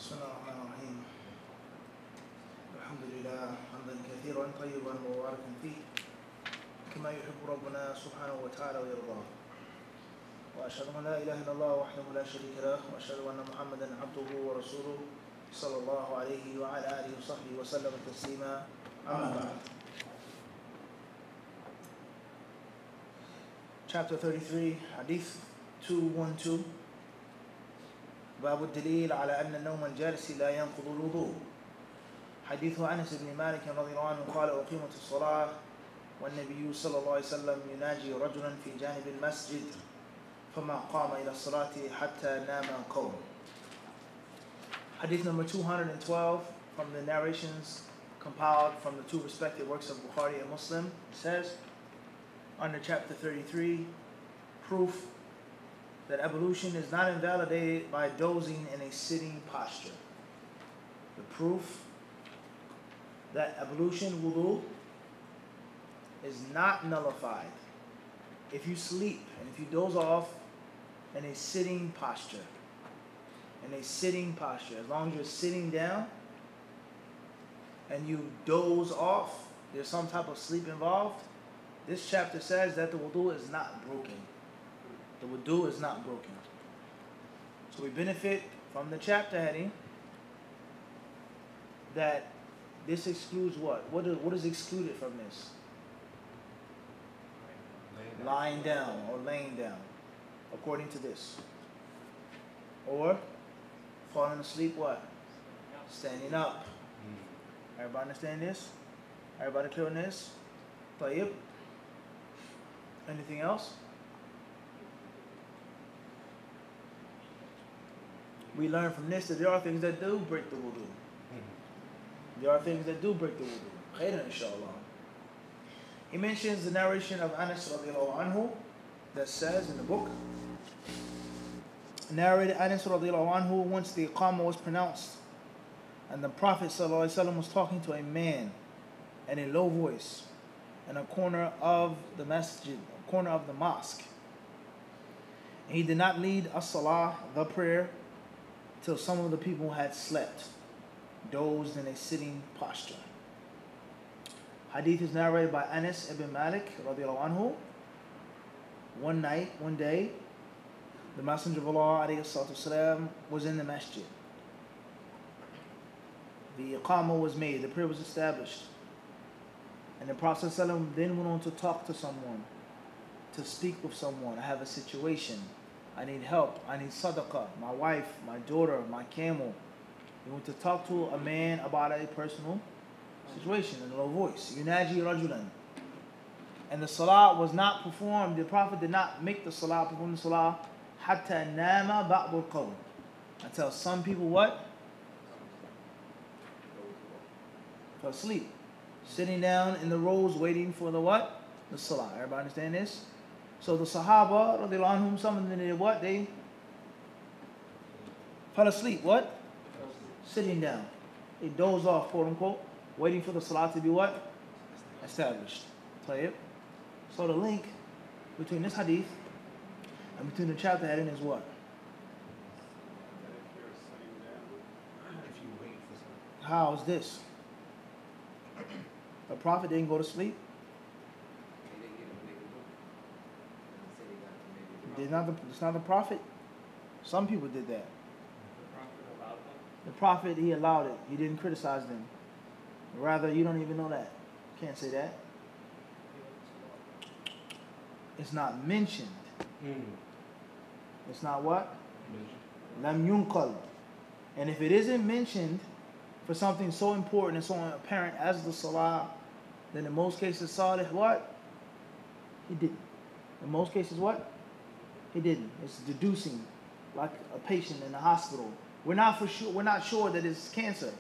بسم الله الرحمن الرحيم. الحمد لله حمدا كثيرا طيبا مباركا فيه كما يحب ربنا سبحانه وتعالى ويرضاه. وأشهد أن لا إله إلا الله وحده لا شريك له، وأشهد أن محمدا عبده ورسوله صلى الله عليه وعلى آله وصحبه وسلم تسليما. أما بعد. Chapter 33, Hadith 212. باب الدليل على أن النوم الجالس لا ينقض الوضوء. حديث أنس بن مالك رضي الله عنه قال: أقيمت الصلاة والنبي صلى الله عليه وسلم يناجي رجلا في جانب المسجد فما قام إلى الصلاة حتى نام قوم. Hadith number 212 from the narrations compiled from the two respective works of Bukhari and Muslim says, under chapter 33, proof that ablution is not invalidated by dozing in a sitting posture. The proof that ablution, wudu, is not nullified if you sleep and if you doze off in a sitting posture. In a sitting posture, as long as you're sitting down and you doze off, there's some type of sleep involved. This chapter says that the wudu is not broken. The wudu is not broken. So we benefit from the chapter heading that this excludes what? What is excluded from this? Lying down or laying down, according to this. Or falling asleep what? Standing up. Everybody understand this? Everybody clear on this? Tayyib? Anything else? We learn from this that there are things that do break the wudu. There are things that do break the wudu. Khairan, inshallah. He mentions the narration of Anas radiallahu anhu that says in the book, narrated Anas radiallahu anhu, once the Iqamah was pronounced and the Prophet sallallahu alaihi wasallam was talking to a man in a low voice in a corner of the masjid, a corner of the mosque. And he did not lead as-salah, the prayer, till some of the people had slept, dozed in a sitting posture. Hadith is narrated by Anas ibn Malik radiallahu anhu. One day, the Messenger of Allah alayhi salatu wasalam was in the masjid. The Iqamah was made, the prayer was established. And the Prophet ﷺ then went on to talk to someone, to speak with someone. I have a situation. I need help. I need sadaqah. My wife, my daughter, my camel. He went to talk to a man about a personal situation in a low voice. Yunaji rajulan. And the salah was not performed. The Prophet did not make the salah, perform the salah, hatta nama ba'dul qawm. Until some people what? Fell asleep. Sitting down in the rows waiting for the what? The salah. Everybody understand this? So the Sahaba, radiallahu anhum, some of them did what? They fell asleep. What? Sitting down. They dozed off, quote unquote, waiting for the salah to be what? Established. Tayyib. So the link between this hadith and between the chapter heading is what? How is this? The Prophet didn't go to sleep. It's not the Prophet. Some people did that. The Prophet, he allowed it. He didn't criticize them. Rather, you don't even know that. Can't say that. It's not mentioned. It's not what? Lam yunqal. And if it isn't mentioned for something so important and so apparent as the salah, then in most cases, Salih, what? He didn't. In most cases, what? He didn't. It's deducing, like a patient in the hospital. We're not sure that it's cancer.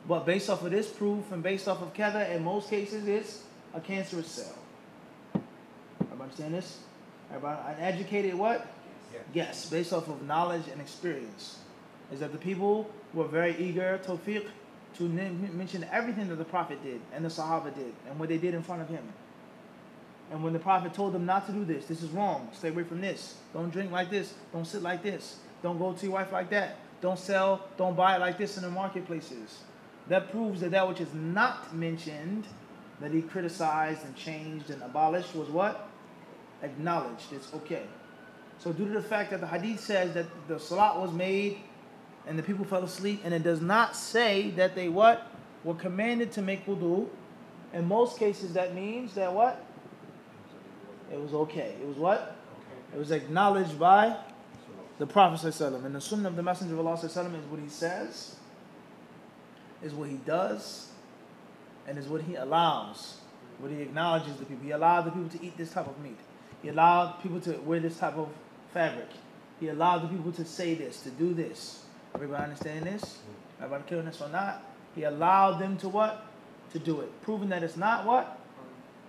But based off of this proof and based off of Kada, in most cases, it's a cancerous cell. Everybody understand this? Everybody, an educated what? Yes, based off of knowledge and experience. Is that the people were very eager, tawfiq, to mention everything that the Prophet did and the Sahaba did and what they did in front of him. And when the Prophet told them not to do this, this is wrong, stay away from this, don't drink like this, don't sit like this, don't go to your wife like that, don't sell, don't buy it like this in the marketplaces. That proves that that which is not mentioned, that he criticized and changed and abolished, was what? Acknowledged. It's okay. So due to the fact that the hadith says that the salat was made and the people fell asleep, and it does not say that they what? Were commanded to make wudu. In most cases that means that what? It was okay. It was what? It was acknowledged by the Prophet ﷺ. And the sunnah of the Messenger of Allah ﷺ is what he says, is what he does, and is what he allows. What he acknowledges the people. He allowed the people to eat this type of meat. He allowed people to wear this type of fabric. He allowed the people to say this, to do this. Everybody understand this? Everybody killing this or not? He allowed them to what? To do it. Proving that it's not what?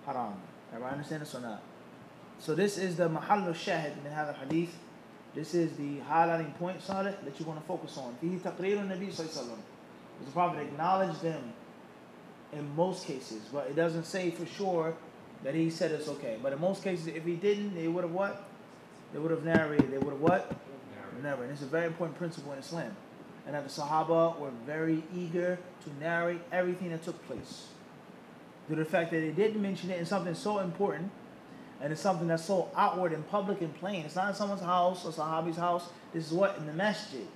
Haram. Everybody understand this or not? So this is the mahal shahid in the hadith. This is the highlighting point, Salih, that you want to focus on. Fihi taqreer Nabi sallallahu alaihi wasallam. The Prophet acknowledged them in most cases, but it doesn't say for sure that he said it's okay. But in most cases, if he didn't, they would have what? They would have narrated. They would have what? Never. And it's a very important principle in Islam. And that the Sahaba were very eager to narrate everything that took place. Due to the fact that they didn't mention it in something so important, and it's something that's so outward and public and plain. It's not in someone's house or Sahabi's house. This is what? In the masjid.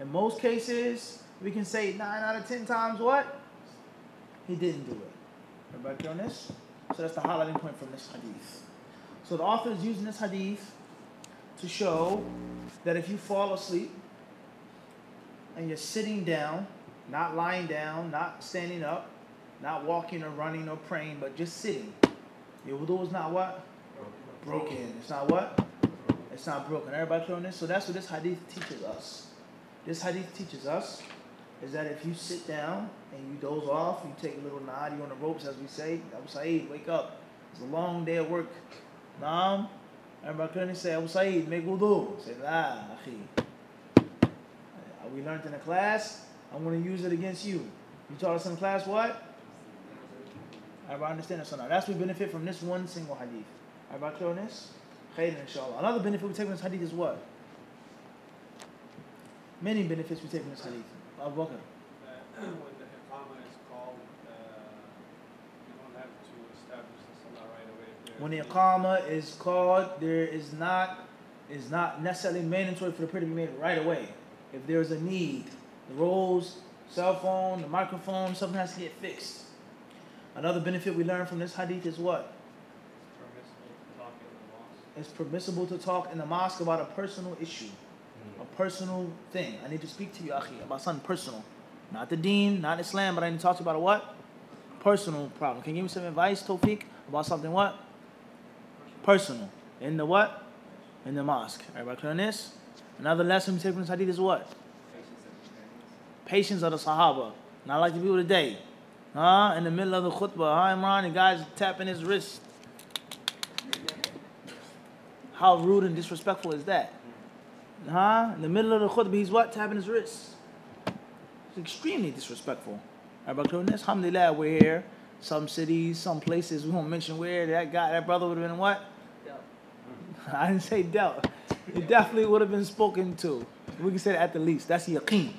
In most cases, we can say 9 out of 10 times what? He didn't do it. Everybody clear on this? So that's the highlighting point from this hadith. So the author is using this hadith to show that if you fall asleep and you're sitting down, not lying down, not standing up, not walking or running or praying, but just sitting, your wudu is not what? Broken. It's not what? It's not broken. Everybody clear on this? So that's what this hadith teaches us. This hadith teaches us is that if you sit down and you doze off, you take a little nod, you're on the ropes, as we say, Abu Sa'id, wake up. It's a long day of work. Naam. Everybody clearly say, Abu Sa'id, make wudu. Say, la, akhi. We learned in the class, I'm going to use it against you. You taught us in class what? Everybody understand this or not? That's what we benefit from this one single hadith. Everybody clear on this? Khayr, inshallah. Another benefit we take from this hadith is what? Many benefits we take from this hadith. Abu Bakr. When the iqamah is called, you don't have to establish the salah right away. When the iqamah is called, there is not necessarily mandatory for the prayer to be made right away. If there is a need, the rolls, cell phone, the microphone, something has to get fixed. Another benefit we learn from this hadith is what? It's permissible to talk in the mosque about a personal issue, a personal thing. I need to speak to you, akhi, about something personal. Not the deen, not Islam, but I need to talk to you about a what? Personal problem. Can you give me some advice, Tawfiq, about something what? Personal. In the what? In the mosque. Everybody clear on this? Another lesson we take from this hadith is what? Patience of the Sahaba. Not like the people today. In the middle of the khutbah, Imran, the guy's tapping his wrist. How rude and disrespectful is that? In the middle of the khutbah, he's what? Tapping his wrist. It's extremely disrespectful. Everybody clear on this? Alhamdulillah, we're here. Some cities, some places, we won't mention where, that brother would have been what? Dealt. I didn't say dealt. He definitely would have been spoken to. We can say that at the least. That's yaqeen.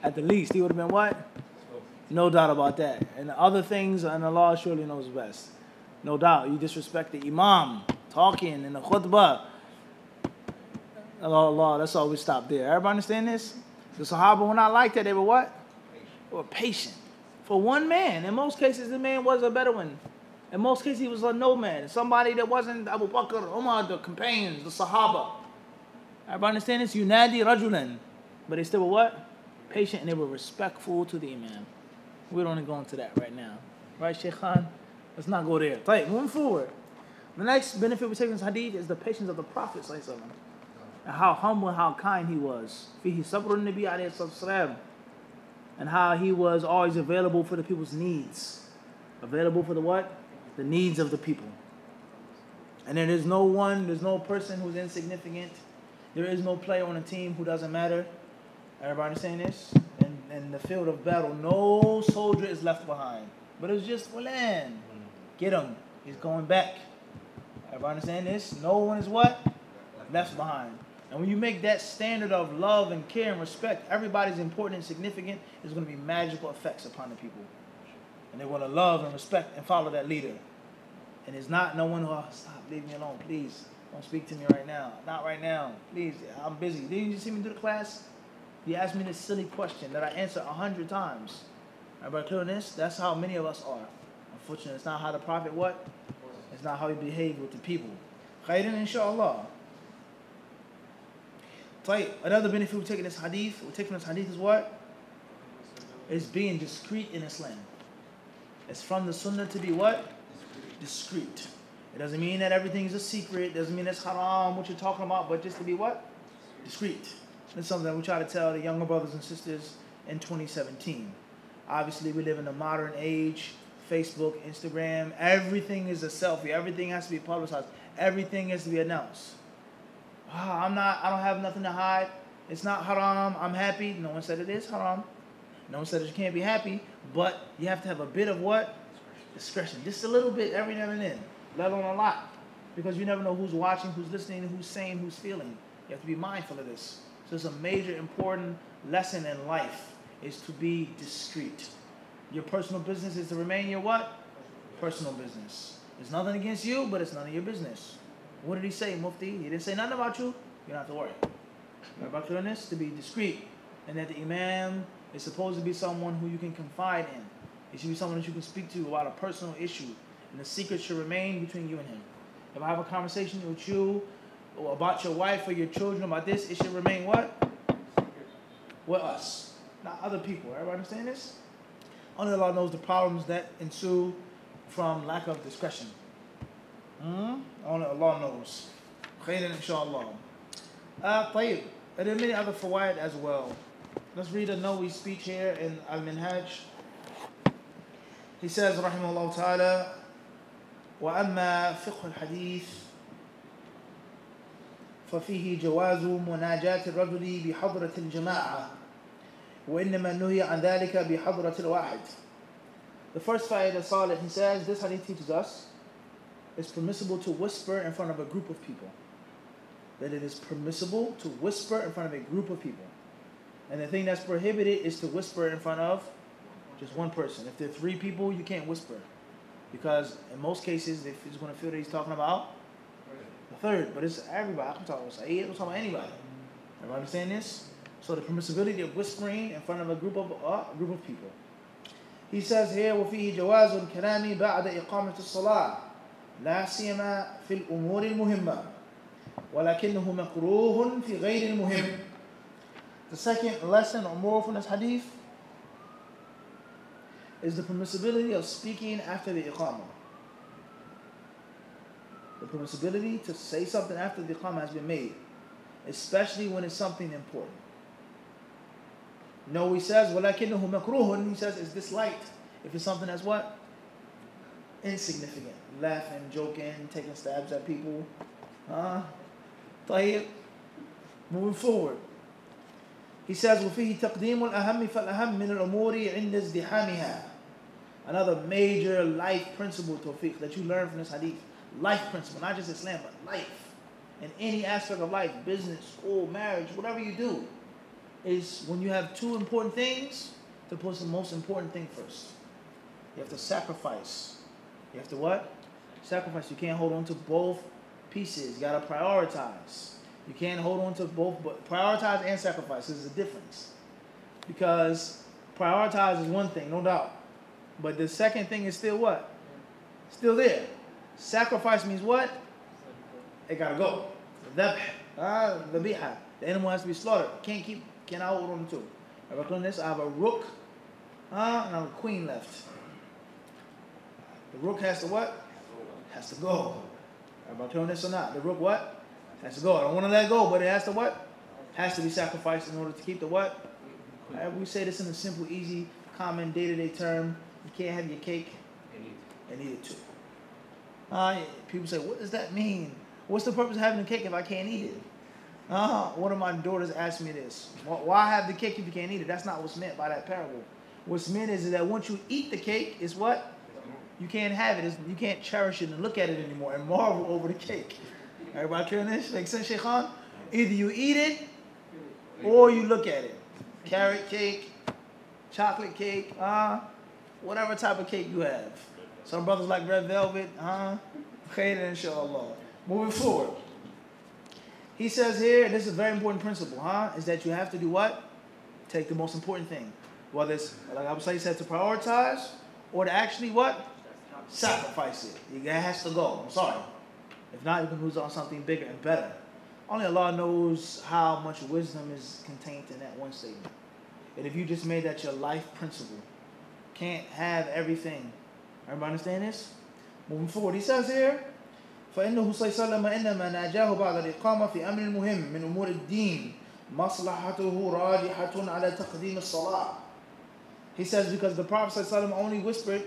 At the least, he would have been what? No doubt about that. And the other things, and Allah surely knows best. No doubt. You disrespect the imam, talking in the khutbah. Allah, that's all we stop there. Everybody understand this? The Sahaba were not like that. They were what? They were patient. For one man. In most cases, the man was a Bedouin. In most cases, he was a nomad. Somebody that wasn't Abu Bakr, Umar, the companions, the Sahaba. Everybody understand this? Yunadi rajulan. But they still were what? Patient, and they were respectful to the imam. We don't want to go into that right now. Right, Shaykh Khan? Let's not go there. Right, moving forward. The next benefit we take from this hadith is the patience of the Prophet ﷺ. And how humble and how kind he was. Fihi sabrun Nabi alayhi salatu. And how he was always available for the people's needs. Available for the what? The needs of the people. And then there's no person who's insignificant. There is no player on a team who doesn't matter. Everybody understand this? In the field of battle, no soldier is left behind. But it's just Fulan. Get him. He's going back. Everybody understand this? No one is what? Left behind. And when you make that standard of love and care and respect, everybody's important and significant, there's going to be magical effects upon the people. And they're going to love and respect and follow that leader. And it's not no one who, oh, stop, leave me alone, please. Don't speak to me right now. Not right now. Please, I'm busy. Didn't you see me do the class? He asked me this silly question that I answered 100 times. Everybody clear on this? That's how many of us are. Unfortunately, it's not how the Prophet what? It's not how he behaved with the people. Khairan, inshallah. Another benefit we're taking this hadith, is what? It's being discreet in Islam. It's from the sunnah to be what? Discreet. It doesn't mean that everything is a secret. It doesn't mean it's haram, what you're talking about, but just to be what? Discreet. That's something that we try to tell the younger brothers and sisters in 2017. Obviously, we live in a modern age. Facebook, Instagram, everything is a selfie. Everything has to be publicized. Everything has to be announced. I don't have nothing to hide. It's not haram. I'm happy. No one said it is haram. No one said that you can't be happy, but you have to have a bit of what? Discretion. Just a little bit every now and then, let alone a lot. Because you never know who's watching, who's listening, who's saying, who's feeling. You have to be mindful of this. So it's a major important lesson in life is to be discreet. Your personal business is to remain your what? Personal business. It's nothing against you, but it's none of your business. What did he say, Mufti? He didn't say nothing about you. You don't have to worry. About clearness, to be discreet. And that the Imam is supposed to be someone who you can confide in. It should be someone that you can speak to about a personal issue. And the secret should remain between you and him. If I have a conversation with you or about your wife or your children about this, it should remain what? With us, not other people. Everybody understand this? Only Allah knows the problems that ensue from lack of discretion. Only Allah knows. Khairan, inshallah. طيب. There are many other fawaid as well. Let's read a Nawawi speech here in Al-Minhaj. He says, rahimahullah ta'ala, وَأَمَّا فِقْهُ الْحَدِيثِ فَفِيهِ جَوَازُ مُنَاجَاةِ الرَّجُلِ بِحَضْرَةِ الْجَمَاعَةِ وَإِنَّمَا نُهِيَ عَنْ ذَلِكَ بِحَضْرَةِ الْوَاحِدِ. The first fa'idah Salih, he says, this hadith teaches us it's permissible to whisper in front of a group of people. That it is permissible to whisper in front of a group of people. And the thing that's prohibited is to whisper in front of just one person. If there are 3 people, you can't whisper. Because in most cases, if he's going to feel that he's talking about the third, but it's everybody. I can talk about Saeed, I'm talking about anybody. Everybody understand this? So the permissibility of whispering in front of a group of people. He says here, وَفِيهِ جَوَازُ الْكَلَامِ بَعْدَ إِقَامَةِ الصَّلَاةِ لَا سِيَمَا فِي الْأُمُورِ الْمُهِمَّةِ وَلَكِنَّهُ مَكْرُوهٌ فِي غَيْرِ الْمُهِمِّ. The second lesson or moral from this hadith is the permissibility of speaking after the iqamah. The permissibility to say something after the iqamah has been made, especially when it's something important. No, he says, وَلَكِنَّهُ مَكْرُوهٌ. He says it's disliked if it's something that's what? Insignificant. Laughing, joking, taking stabs at people. طيب. Moving forward. He says, وَفِيهِ تَقْدِيمُ الْأَهَمِّ فَالْأَهَمِّ مِنَ الْأُمُورِ عِنْدَ ازْدِحَامِهَا. Another major life principle, Tawfiq, that you learn from this hadith. Life principle, not just Islam, but life. In any aspect of life, business, school, marriage, whatever you do, is when you have 2 important things, to put the most important thing first. You have to sacrifice. You have to what? Sacrifice. You can't hold on to both pieces. You got to prioritize. You can't hold on to both, but prioritize and sacrifice. There's a difference. Because prioritize is one thing, no doubt. But the second thing is still what? Still there. Sacrifice means what? It got to go. The dhabiha. The animal has to be slaughtered. Cannot hold on to. I've done this. I have a rook and I have a queen left. The rook has to what? Has to go. Am I doing this or not? The rook what? Has to go. I don't want to let go, but it has to what? Has to be sacrificed in order to keep the what? We say this in a simple, easy, common, day-to-day term. You can't have your cake and eat it too. People say, what does that mean? What's the purpose of having a cake if I can't eat it? One of my daughters asked me this. Why have the cake if you can't eat it? That's not what's meant by that parable. What's meant is that once you eat the cake, it's what? You can't have it. You can't cherish it and look at it anymore and marvel over the cake. Everybody clear on this? Make sense, Sheikhan? Either you eat it or you look at it. Carrot cake, chocolate cake, whatever type of cake you have. Some brothers like red velvet, khayr inshallah. Moving forward. He says here, and this is a very important principle, is that you have to do what? Take the most important thing. Whether it's, like Abu Sayyid said, to prioritize or to actually what? Sacrifice it. It has to go. I'm sorry. If not, you can lose on something bigger and better. Only Allah knows how much wisdom is contained in that one statement. And if you just made that your life principle, can't have everything. Everybody understand this? Moving forward, he says here, فإنه صلى الله عليه وسلم إنما ناجاه بعد الإقامة في أمر مهم من أمور الدين مصلحته راجحة على تقديم الصلاة. He says because the Prophet صلى الله عليه وسلم only whispered,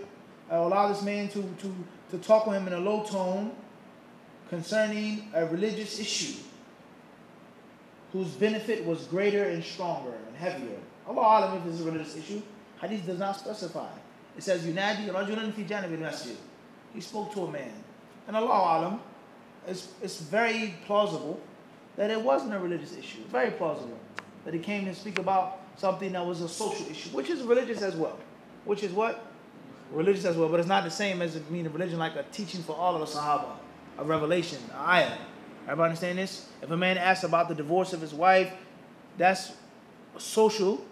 allowed this man to talk with him in a low tone concerning a religious issue whose benefit was greater and stronger and heavier. Allah alam if this is a religious issue. Hadith does not specify. It says, Yunadi rajulan fi janib al-masjid. He spoke to a man. And Allah alam, it's very plausible that it wasn't a religious issue. Very plausible that he came to speak about something that was a social issue, which is religious as well. Which is what? Religious as well. But it's not the same as it mean a religion like a teaching for all of the Sahaba, a revelation, an ayah. Everybody understand this? If a man asks about the divorce of his wife, that's social,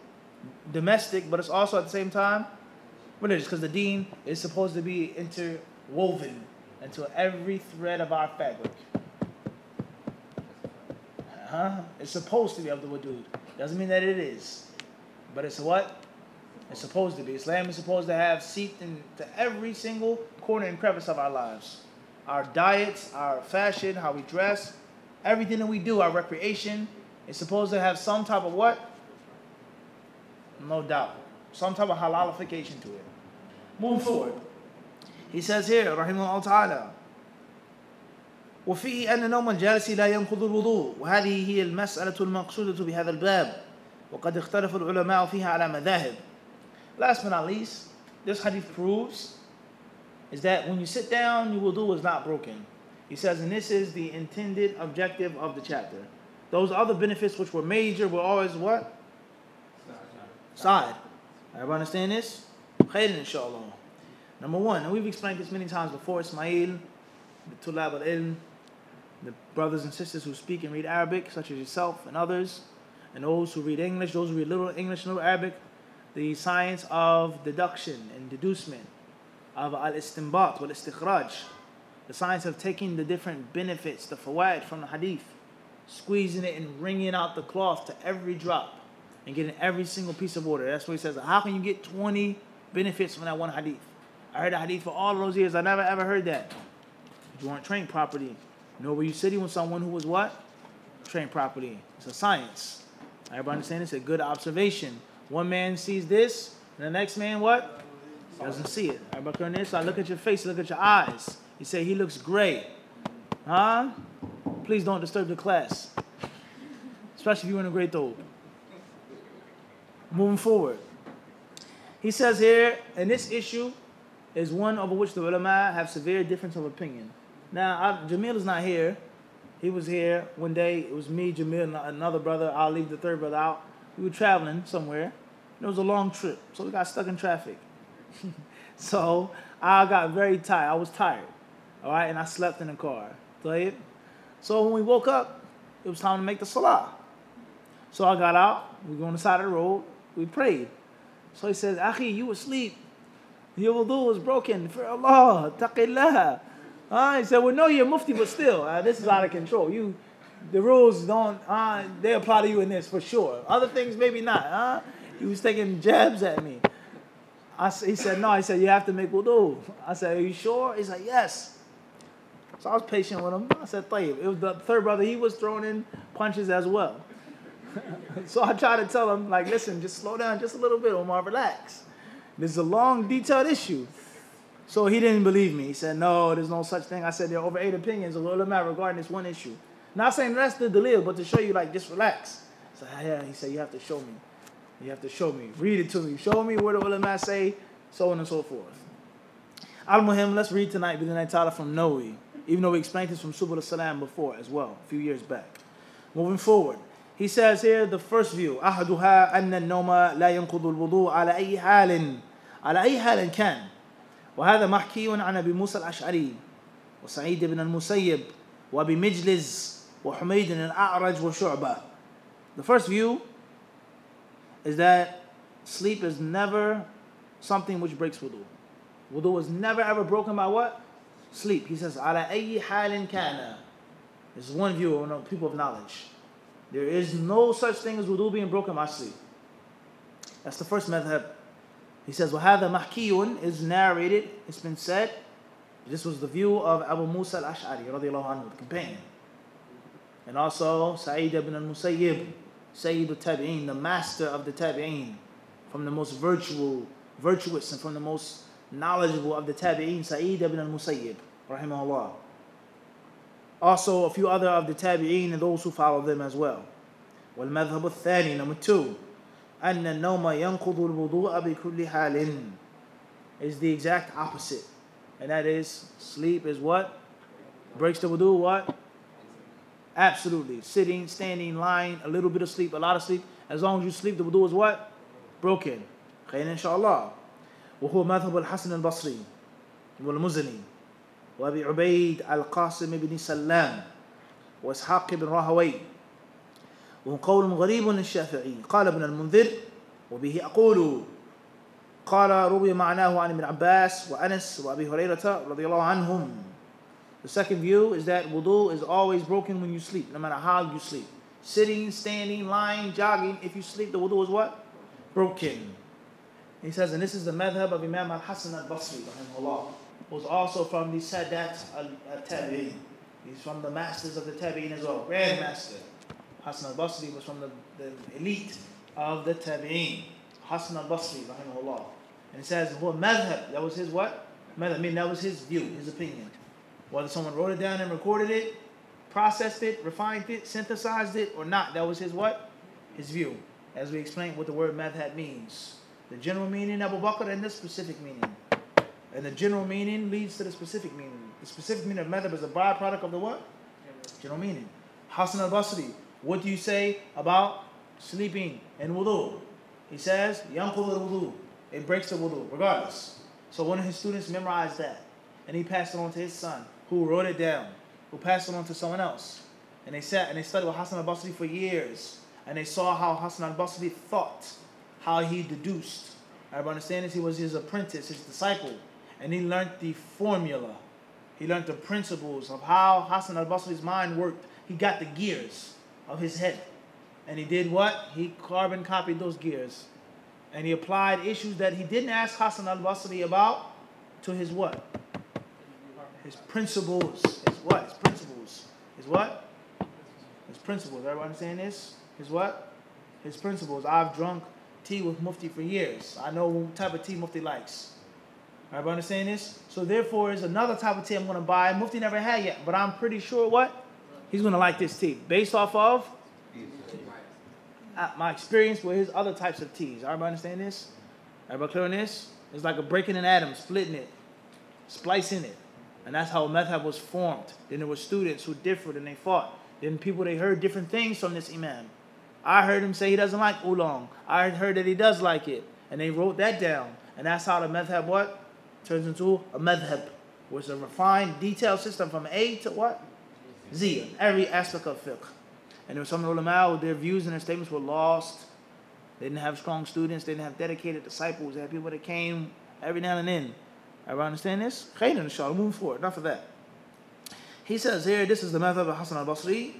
domestic, but it's also at the same time religious, because the deen is supposed to be interwoven into every thread of our fabric. It's supposed to be of the wadud. Doesn't mean that it is. But it's what? It's supposed to be. Islam is supposed to have seeped into every single corner and crevice of our lives. Our diets, our fashion, how we dress, everything that we do, our recreation, is supposed to have some type of what? No doubt. Some type of halalification to it. Moving forward. He says here, rahimahullah ta'ala, وفيه أن نوم الجالس لا ينقض الوضوء وهذه هي المسألة المقصودة بهذا الباب وقد اختلف العلماء فيها على مذاهب. Last but not least, this hadith proves is that when you sit down, your wudu is not broken. He says, and this is the intended objective of the chapter. Those other benefits which were major were always what? Side. Everybody understand this? Khayr inshallah. Number one, and we've explained this many times before, Ismail, the Tulab al-Ilm, the brothers and sisters who speak and read Arabic, such as yourself and others, and those who read English, those who read little English and little Arabic, the science of deduction and deducement, of al-istinbat wal-istikhraj, the science of taking the different benefits, the fawaid from the hadith, squeezing it and wringing out the cloth to every drop, and getting every single piece of water. That's what he says. How can you get 20 benefits from that one hadith? I heard a hadith for all of those years. I never ever heard that. You weren't trained properly. Nor were you sitting with someone who was what? Trained properly. It's a science. Everybody understand? It's a good observation. One man sees this, and the next man what? Doesn't see it. Everybody understand? So I look at your face, look at your eyes. You say, he looks great. Please don't disturb the class. Especially if you're in a great thobe. Moving forward. He says here, and this issue is one over which the ulama have severe difference of opinion. Now, Jamil is not here. He was here one day. It was me, Jamil, and another brother. I'll leave the third brother out. We were traveling somewhere. It was a long trip, so we got stuck in traffic. So I got very tired. I was tired, all right, and I slept in the car. So when we woke up, it was time to make the salah. So I got out. We were on the side of the road. We prayed. So he says, Akhi, you asleep. Your wudu was broken. For Allah, taqillah. He said, well, no, you're mufti, but still, this is out of control. The rules don't, they apply to you in this for sure. Other things, maybe not. He was taking jabs at me. He said, no. He said, you have to make wudu. I said, are you sure? He said, yes. So I was patient with him. I said, tayyib. It was the third brother. He was throwing in punches as well. So I tried to tell him, like, listen, just slow down just a little bit, Omar, relax. This is a long, detailed issue. So he didn't believe me. He said, no, there's no such thing. I said, there are over 8 opinions of ulama regarding this one issue. Not saying that's the dalil, but to show you, like, just relax. So, yeah, he said, you have to show me. You have to show me. Read it to me. Show me where the ulama say, so on and so forth. Al-Muhim, let's read tonight, b'idhnillahi ta'ala, from Nawawi. Even though we explained this from Subul al-Salam before as well, a few years back. Moving forward. He says here the first view. أحدها أن النوم لا ينقض الوضوء على أي حال كان. وهذا محكي عن أبي موسى الأشعري وسعيد بن المسيب وأبي مجلس وحميد الأعرج وشعبة. The first view is that sleep is never something which breaks wudu. Wudu is never ever broken by what? Sleep. He says, على أي حال كان. This is one view of people of knowledge. There is no such thing as wudu being broken by sleep. That's the first madhab. He says, وَهَذَا مَحْكِيٌ is narrated, it's been said. This was the view of Abu Musa al-Ash'ari, radiallahu anhu, the companion. And also, Sa'id ibn al-Musayyib, Sayyid al-Tabi'een, the master of the Tabi'een, from the most virtuous and from the most knowledgeable of the Tabi'een, Sa'id ibn al-Musayyib, rahimahullah. Also, a few other of the Tabi'een and those who follow them as well. وَالْمَذْهَبُ الثَّانِي, number 2. أن النوم ينقض الوضوء بكل حال is the exact opposite, and that is sleep is what breaks the wudu. What? Absolutely. Sitting, standing, lying, a little bit of sleep, a lot of sleep. As long as you sleep, the wudu is what? Broken. خير إن شاء الله. وهو مذهب الحسن البصري والمزني وأبي عبيد القاسم بن سلام وإسحاق بن راهوي. وهو قول غريب للشافعي. قال ابن المنذر وبه أقول. قال روي معناه عن ابن عباس وأنس وأبي هريرة رضي الله عنهم. The second view is that wudu is always broken when you sleep, no matter how you sleep. Sitting, standing, lying, jogging, if you sleep, the wudu is what? Broken. He says, and this is the madhab of Imam al-Hasan al-Basri, who's also from the Sadat al-Tabi'in. He's from the masters of the Tabi'in as well, Grand Master. Hasan al-Basri was from the elite of the Tabi'in. Hasan al-Basri, rahimahullah. And it says, who madhab, that was his what? Madhab, I mean, that was his view, his opinion. Whether someone wrote it down and recorded it, processed it, refined it, synthesized it, or not, that was his what? His view. As we explained what the word madhab means. The general meaning, Abu Bakr, and the specific meaning. And the general meaning leads to the specific meaning. The specific meaning of madhab is a byproduct of the what? General meaning. Hasan al-Basri, what do you say about sleeping and wudu? He says, yanqul al-wudu. It breaks the wudu, regardless. So one of his students memorized that. And he passed it on to his son, who wrote it down, who passed it on to someone else. And they sat and they studied with Hasan al-Basri for years. And they saw how Hasan al-Basri thought, how he deduced. Everybody understand this? He was his apprentice, his disciple. And he learned the formula. He learned the principles of how Hasan al-Basri's mind worked. He got the gears of his head. And he did what? He carbon copied those gears. And he applied issues that he didn't ask Hasan al-Basri about to his what? His principles. His what? His principles. His what? His principles. Everybody understand this? His what? His principles. I've drunk tea with Mufti for years. I know what type of tea Mufti likes. Everybody understand this? So therefore, there's another type of tea I'm going to buy. Mufti never had yet, but I'm pretty sure what? He's going to like this tea. Based off of my experience with his other types of teas. Everybody understand this? Everybody clear on this? It's like a breaking an atom, splitting it, splicing it. And that's how madhab was formed. Then there were students who differed and they fought. Then people, they heard different things from this imam. I heard him say he doesn't like oolong. I heard that he does like it. And they wrote that down. And that's how the madhab what? Turns into a madhab. Which is a refined, detailed system from A to what? Z. In every aspect of fiqh. And there were some ulama, their views and their statements were lost. They didn't have strong students. They didn't have dedicated disciples. They had people that came every now and then. Everybody understand this? Khayr inshallah. Moving forward. Enough of that. He says here, this is the madhab of Hasan al-Basri.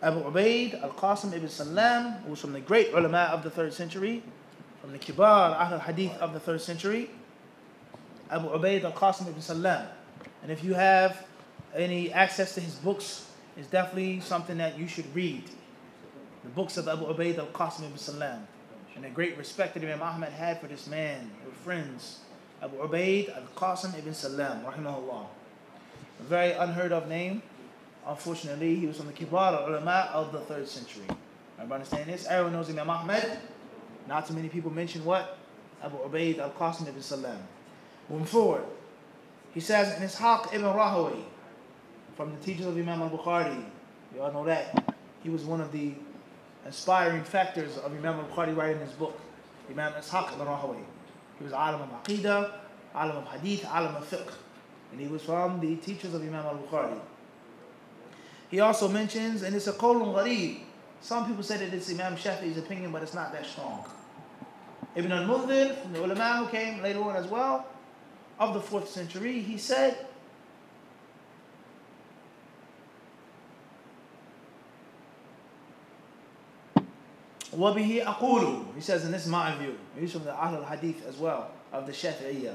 Abu Ubaid al-Qasim ibn Salam, who was from the great ulama of the 3rd century, from the kibar Ahl Hadith of the 3rd century. Abu Ubaid al-Qasim ibn Salam. And if you have any access to his books, it's definitely something that you should read. The books of Abu Ubaid al-Qasim ibn Salam. And the great respect that Imam Ahmad had for this man. They were friends. Abu Ubaid al-Qasim ibn Salam, rahimahullah. A very unheard of name. Unfortunately, he was from the kibar ulama of the 3rd century. Everybody understand this? Everyone knows Imam Ahmad. Not too many people mention what? Abu Ubaid al-Qasim ibn Salam. Moving forward. He says in Ishaq ibn Rahawi, from the teachers of Imam al-Bukhari. You all know that. He was one of the inspiring factors of Imam al-Bukhari writing his book, Imam Ishaq al-Rahawi. He was alim of Aqidah, alim of Hadith, alim of Fiqh. And he was from the teachers of Imam al-Bukhari. He also mentions, and it's a qawlun ghareeb. Some people say that it's Imam Shafi'i's opinion, but it's not that strong. Ibn al-Mundhir, from the ulama who came later on as well, of the 4th century, he said, وَبِهِ أَقُولُ. He says, and this is my view. He's from the Ahl al-Hadith as well, of the Shafi'iyya.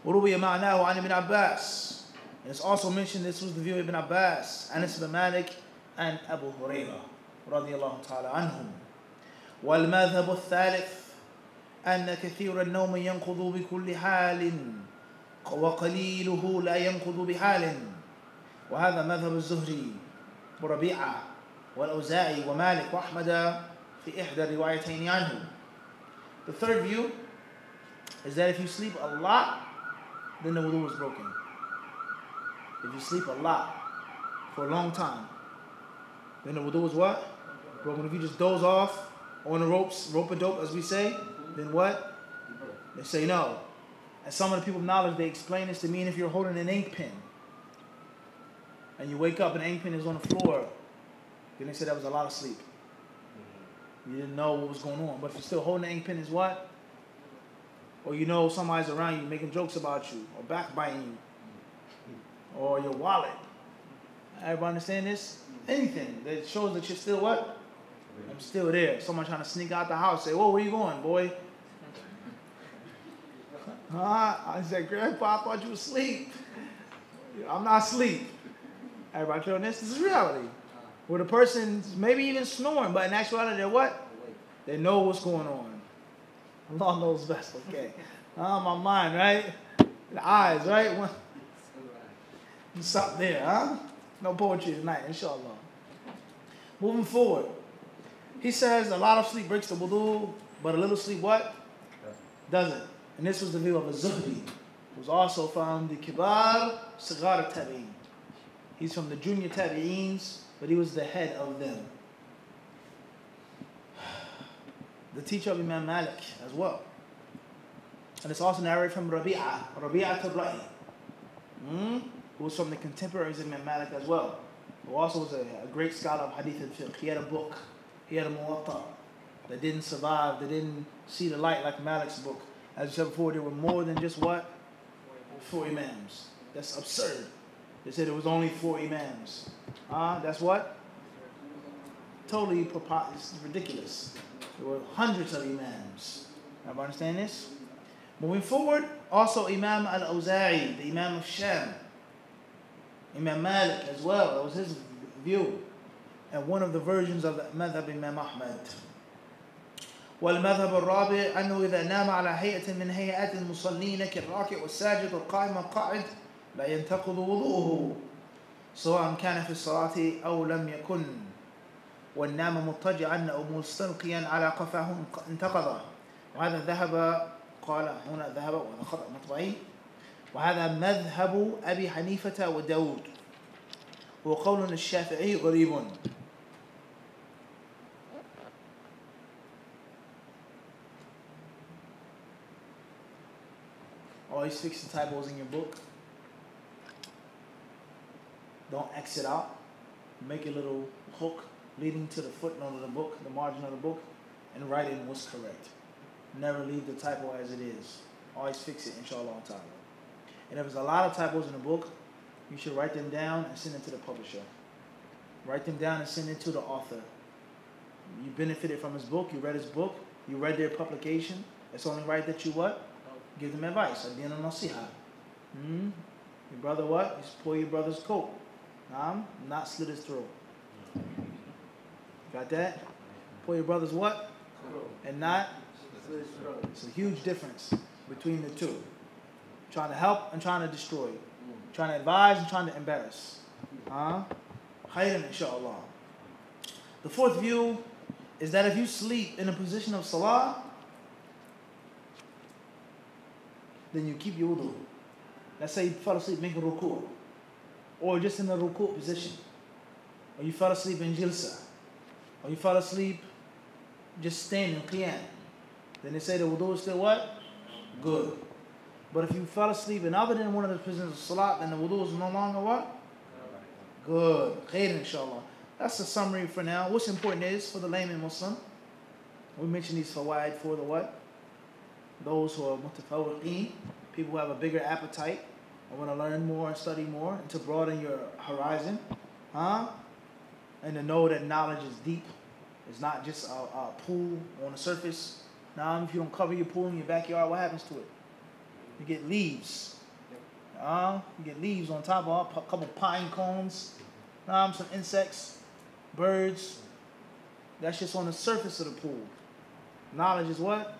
وَرُوِيَ مَعْنَاهُ عَنِ ibn Abbas. And it's also mentioned this was the view of Ibn Abbas, Anas ibn Malik, and Abu Hurairah, radiyallahu ta'ala anhum. وَالْمَذْهَبُ الثَّالِث أن كثير النوم ينقض بكل حال وقليله لا ينقض بحال وهذا مذهب الزهري وربيعة والأوزاعي ومالك وأحمد في إحدى الروايتين عنه. The third view is that if you sleep a lot, then the wudu is broken. If you sleep a lot for a long time, then the wudu is what? Broken. If you just doze off on the ropes, rope-a-dope as we say, then what? They say no. And some of the people of knowledge, they explain this to mean if you're holding an ink pen and you wake up and the ink pen is on the floor, then they say that was a lot of sleep. You didn't know what was going on. But if you're still holding the ink pen is what? Or you know somebody's around you making jokes about you or backbiting you or your wallet. Everybody understand this? Anything that shows that you're still what? I'm still there. Someone trying to sneak out the house. Say, whoa, where you going, boy? I said, Grandpa, I thought you were asleep. I'm not asleep. Everybody feeling this? This is reality. Where the person's maybe even snoring, but in actuality, they're what? They know what's going on. Allah knows best, okay? My mind, right? The eyes, right? Stop there, huh? No poetry tonight, inshallah. Moving forward. He says a lot of sleep breaks the wudu, but a little sleep what? Doesn't. And this was the view of a Zuhri, who's also from the Kibar Sigar Tabi'in. He's from the junior Tabi'ins, but he was the head of them. The teacher of Imam Malik as well. And it's also narrated from Rabi'a Tabra'i, who was from the contemporaries of Imam Malik as well, who also was a great scholar of Hadith and Fiqh. He had a book. He had a Muwatta that didn't survive, that didn't see the light like Malik's book. As I said before, there were more than just what? 4 imams. That's absurd. They said there was only 4 imams. That's what? Totally preposterous, ridiculous. There were hundreds of imams. Everybody understand this? Moving forward, also Imam al-Awza'i, the Imam of Sham. Imam Malik as well, that was his view. And one of the versions of the madhab Imam Ahmad. والمذهب الرابع أنه إذا نام على هيئة من هيئات المصلين كالراكع والساجد والقائم والقاعد لا ينتقض وضوءه سواء كان في الصلاة أو لم يكن والنام مضطجعا أو مستلقيا على قفاه انتقض وهذا ذهب قال هنا ذهب وهذا خطأ مطبعي وهذا مذهب أبي حنيفة وداود وقول الشافعي غريب. Always fix the typos in your book. Don't X it out. Make a little hook leading to the footnote of the book, the margin of the book, and write in what's correct. Never leave the typo as it is. Always fix it, inshallah ta'ala. And if there's a lot of typos in the book, you should write them down and send it to the publisher. Write them down and send it to the author. You benefited from his book, you read his book, you read their publication. It's only right that you what? Give them advice. Ad-din al-nasiha. Your brother what? You pull your brother's coat. Not slit his throat. Got that? Pull your brother's what? And not slit his throat. It's a huge difference between the two. Trying to help and trying to destroy. Trying to advise and trying to embarrass. Khayran, inshallah. The 4th view is that if you sleep in a position of salah, then you keep your wudu. Let's say you fell asleep making ruku', or just in the ruku' position. or you fell asleep in jilsa, or you fell asleep just standing, qiyam, then they say the wudu is still what? Good. But if you fell asleep in other than one of the positions of salat, then the wudu is no longer what? Good. Khair, inshallah. That's the summary for now. What's important is, for the layman Muslim, we mention these fawaid for the what? Those who are mutafawwiqeen, people who have a bigger appetite and want to learn more and study more, and to broaden your horizon. And to know that knowledge is deep. It's not just a pool on the surface. Now, if you don't cover your pool in your backyard, what happens to it? You get leaves. You get leaves on top of a couple pine cones. Some insects, birds. That's just on the surface of the pool. Knowledge is what?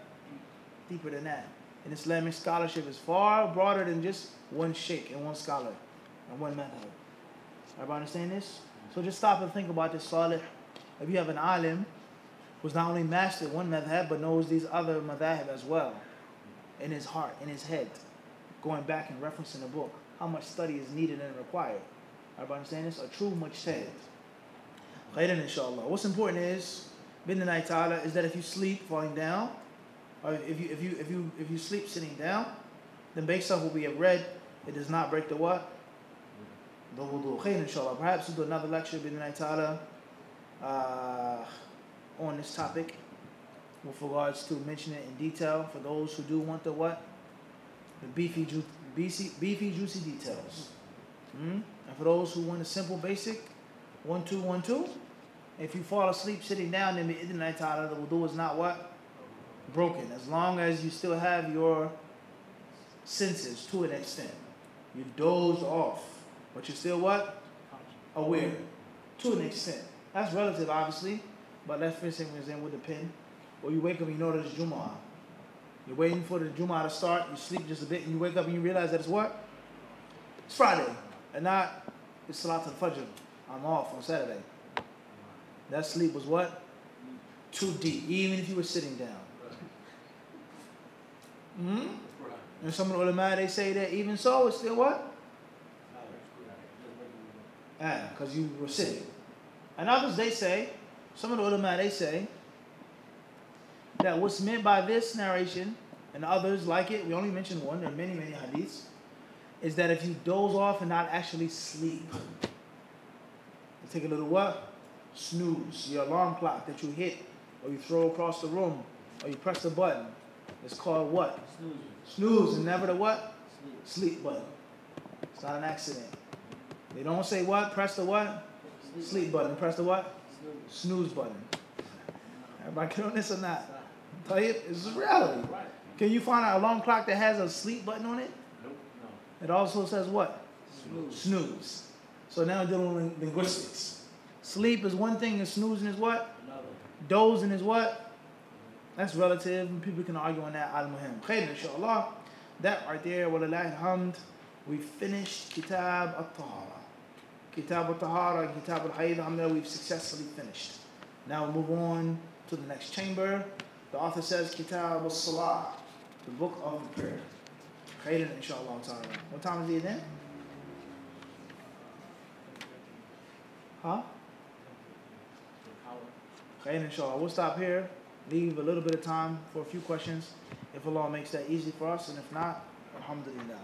Deeper than that. And Islamic scholarship is far broader than just one sheikh and one scholar and one madhab. Everybody understand this? So just stop and think about this, Salih. If you have an alim who's not only mastered one madhab but knows these other madhab as well, in his heart, in his head, going back and referencing the book, how much study is needed and required. Everybody understand this? A true mujtahid. Khairan, inshallah. What's important is, bidnillahi ta'ala, is that if you sleep falling down, or if you sleep sitting down, then based on what we have read, it does not break the what? The wudu. Khairan, inshallah. Perhaps we'll do another lecture, bidnillahi ta'ala, on this topic, with regards to mention it in detail for those who do want the what? The beefy, juicy details. And for those who want a simple, basic 1, 2, 1, 2, if you fall asleep sitting down, then bi'idhnillahi ta'ala, the wudu is not what? Broken. As long as you still have your senses to an extent. You dozed off, but you're still what? Aware. To an extent. That's relative, obviously, but let's finish with the pen. Or you wake up and you know that it's Jumu'ah. You're waiting for the Jumu'ah to start, you sleep just a bit, and you wake up and you realize that it's what? It's Friday, and not it's Salat al-Fajr. I'm off on Saturday. That sleep was what? Too deep, even if you were sitting down. And some of the ulama, they say that even so, it's still what? Because you were sitting. And others, they say, some of the ulama, they say, that what's meant by this narration, and others like it, we only mentioned one, there are many, many hadiths, is that if you doze off and not actually sleep, you take a little what? Snooze, your alarm clock that you hit, or you throw across the room, or you press the button. It's called what? Snooze, and never the what? Sleep button. It's not an accident. They don't say what? Press the what? Sleep button. Press the what? Snooze button. Everybody get on this or not? Tell you, it's reality. Can you find an alarm clock that has a sleep button on it? Nope. No. It also says what? Snooze. So now we're dealing with linguistics. Sleep is one thing and snoozing is what? Another. Dozing is what? That's relative, and people can argue on that. Al-Muhim. Khayr, inshallah. That right there, walillahi alhamd, we finished Kitab al-Tahara. Kitab al-Tahara and Kitab al-Hayd, alhamdulillah, we've successfully finished. Now we move on to the next chamber. The author says Kitab al-Salah, the book of the prayer. Khayr, inshallah ta'ala. What time is it then? Huh? Khayr, inshallah. We'll stop here. Leave a little bit of time for a few questions, if Allah makes that easy for us, and if not, alhamdulillah.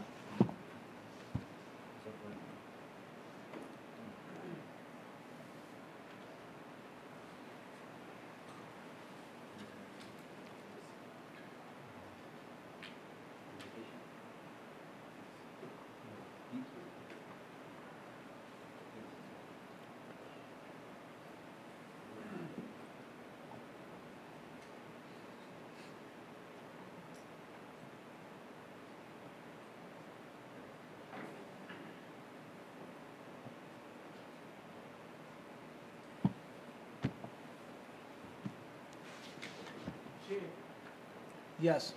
Yes.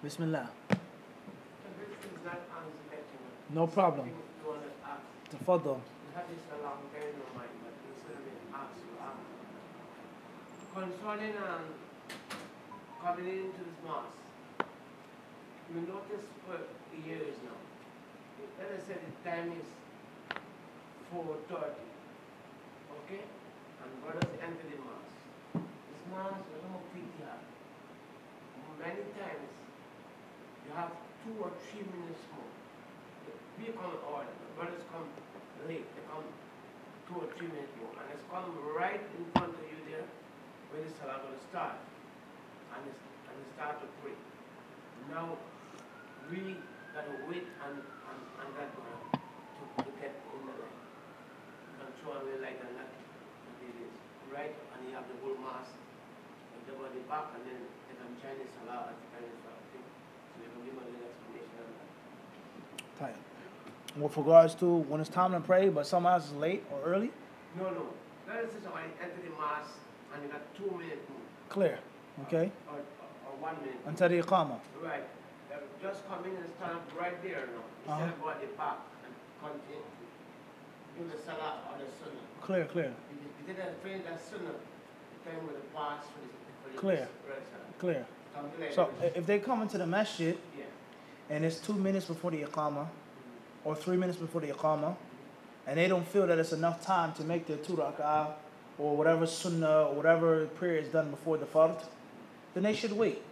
Bismillah. No problem. Tafaddal. Concerning coming into this mosque, we notice for years now. Let us say the time is 4:30. Okay? And brothers enter the mosque. This mosque is not PTR. Many times you have 2 or 3 minutes more. We come early, the brothers come late, they come 2 or 3 minutes more. And it's come right in front of you there where the salah going to start. And they start to pray. Now we gotta wait and that to get in the line. And throw away like a lot. It is right, and you have the whole mass, and the body back, and then they can join the salah at the kind of thing. So they can give a little explanation on that. Tight. With regards to when it's time to pray, but someone else is late or early? No. Let us say somebody enter the mass and you got 2 minutes more. Clear. Okay. Or 1 minute. Until the Iqamah. Right. Just come in and stand up right there now. Instead of going at the back and continue. Do the salah or the sunnah. Clear. You didn't finish that sunnah, the time with the pass for the Clear. Clear. Something like So that. if they come into the masjid Yeah. and it's 2 minutes before the Iqamah or 3 minutes before the Iqamah and they don't feel that it's enough time to make their 2 rak'ah or whatever sunnah or whatever prayer is done before the fard, then they should wait.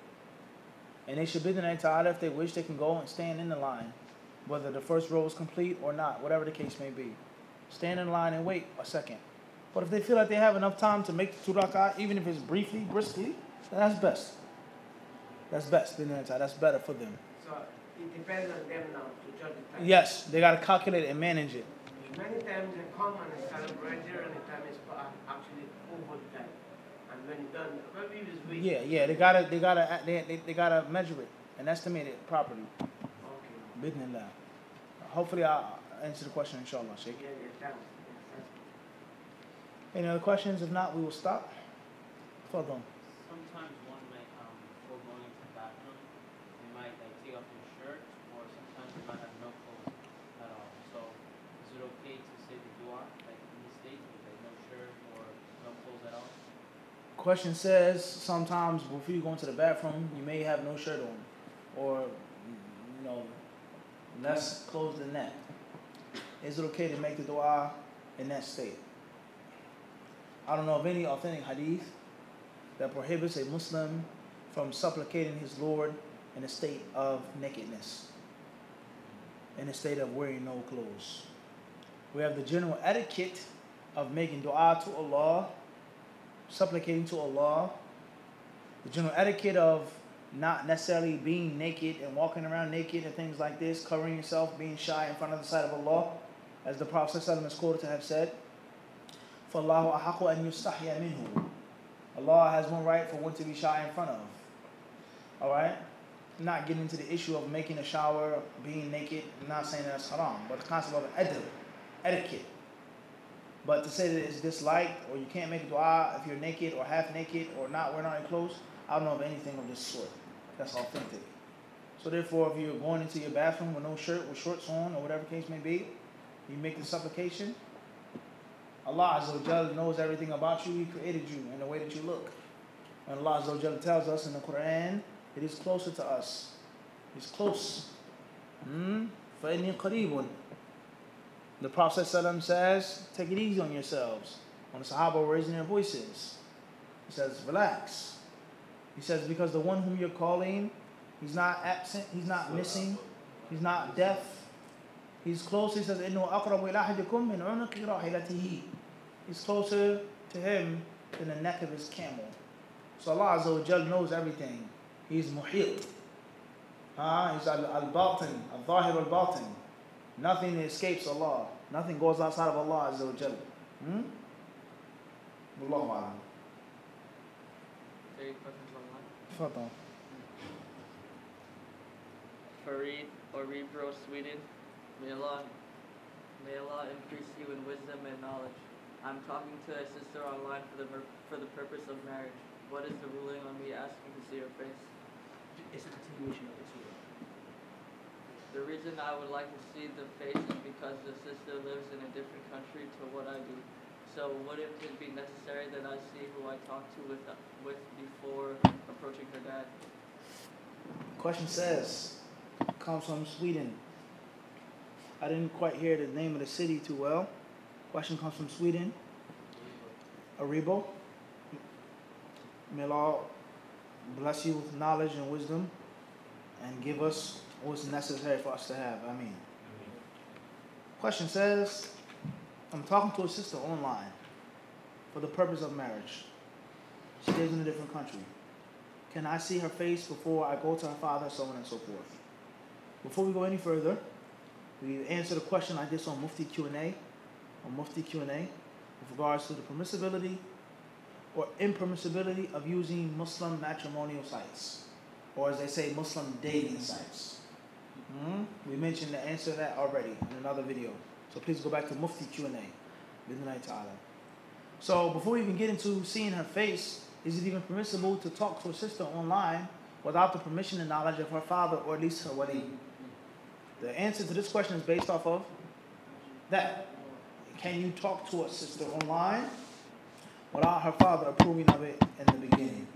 And they should bid the night ta'ala if they wish, they can go and stand in the line, whether the first row is complete or not, whatever the case may be. Stand in line and wait a second. But if they feel like they have enough time to make the 2 rak'ah, even if it's briefly, briskly, then that's best. That's best. That's better for them. So it depends on them now to judge the time. Yes, they got to calculate and manage it. Many times they come and they stand up right there and the time is actually over the time. And when it's done, maybe it's waiting. Yeah, they gotta measure it and estimate it properly. Okay. Bidnillah. Hopefully I'll answer the question, inshallah, Sheikh. Yeah, thanks. Any other questions? If not, we will stop. Fadl. Sometimes one might, before going into the bathroom, they might take off their shirt, or sometimes they might have no clothes at all. So, is it okay to say the dua, like in this state, with no shirt or no clothes at all? Question says sometimes before you go into the bathroom, you may have no shirt on, or less clothes than that. Is it okay to make the dua in that state? I don't know of any authentic hadith that prohibits a Muslim from supplicating his Lord in a state of nakedness, in a state of wearing no clothes. We have the general etiquette of making dua to Allah, supplicating to Allah, the general etiquette of not necessarily being naked and walking around naked and things like this, covering yourself, being shy in front of the sight of Allah, as the Prophet ﷺ is quoted to have said, فَاللَّهُ أَحَقُ أَن يُسْتَحْيَ مِنْهُ. Allah has one right for one to be shy in front of. Alright? Not getting into the issue of making a shower, being naked, I'm not saying that's haram, but the concept of etiquette. But to say that it's disliked, or you can't make a dua if you're naked or half naked or not wearing all your clothes, I don't know of anything of this sort that's authentic. So therefore, if you're going into your bathroom with no shirt, with shorts on, or whatever case may be, you make the supplication, Allah Azza wa Jalla knows everything about you. He created you in the way that you look. And Allah Azza wa Jalla tells us in the Quran, it is closer to us. It's close. فَإِنِّي قَرِيبٌ. The Prophet ﷺ says, take it easy on yourselves. When the Sahaba were raising their voices, he says, relax. He says, because the one whom you're calling, he's not absent, he's not missing, he's not deaf. He's close. He says, إِنُّهُ أَقْرَبُ إِلَىٰ أَحَدِكُم مِّنْ عُنُقِ رَاحِلَتِهِ. He's closer to him than the neck of his camel. So Allah Azza wa Jalla knows everything. He's muhit. He's al-batin, al-zahir al-batin. Nothing escapes Allah. Nothing goes outside of Allah Azza wa Jalla. Wallahu a'lam. Any questions online? Tafadhal. Farid or Rebro, Sweden. May Allah increase you in wisdom and knowledge. I'm talking to a sister online for the purpose of marriage. What is the ruling on me asking to see her face? It's a continuation of the surah. The reason I would like to see the face is because the sister lives in a different country to what I do. So would it be necessary that I see who I talk to with before approaching her dad? Question says, comes from Sweden. I didn't quite hear the name of the city too well. Question comes from Sweden. Aribo. May Allah bless you with knowledge and wisdom and give us what's necessary for us to have. I mean. Question says, I'm talking to a sister online for the purpose of marriage. She lives in a different country. Can I see her face before I go to her father, so on and so forth? Before we go any further, we answer the question like this on Mufti Q&A, with regards to the permissibility or impermissibility of using Muslim matrimonial sites, or as they say, Muslim dating sites. We mentioned the answer to that already in another video. So please go back to Mufti Q&A. So before we even get into seeing her face, is it even permissible to talk to a sister online without the permission and knowledge of her father, or at least her wali? The answer to this question is based off of that. Can you talk to a sister online without her father approving of it in the beginning?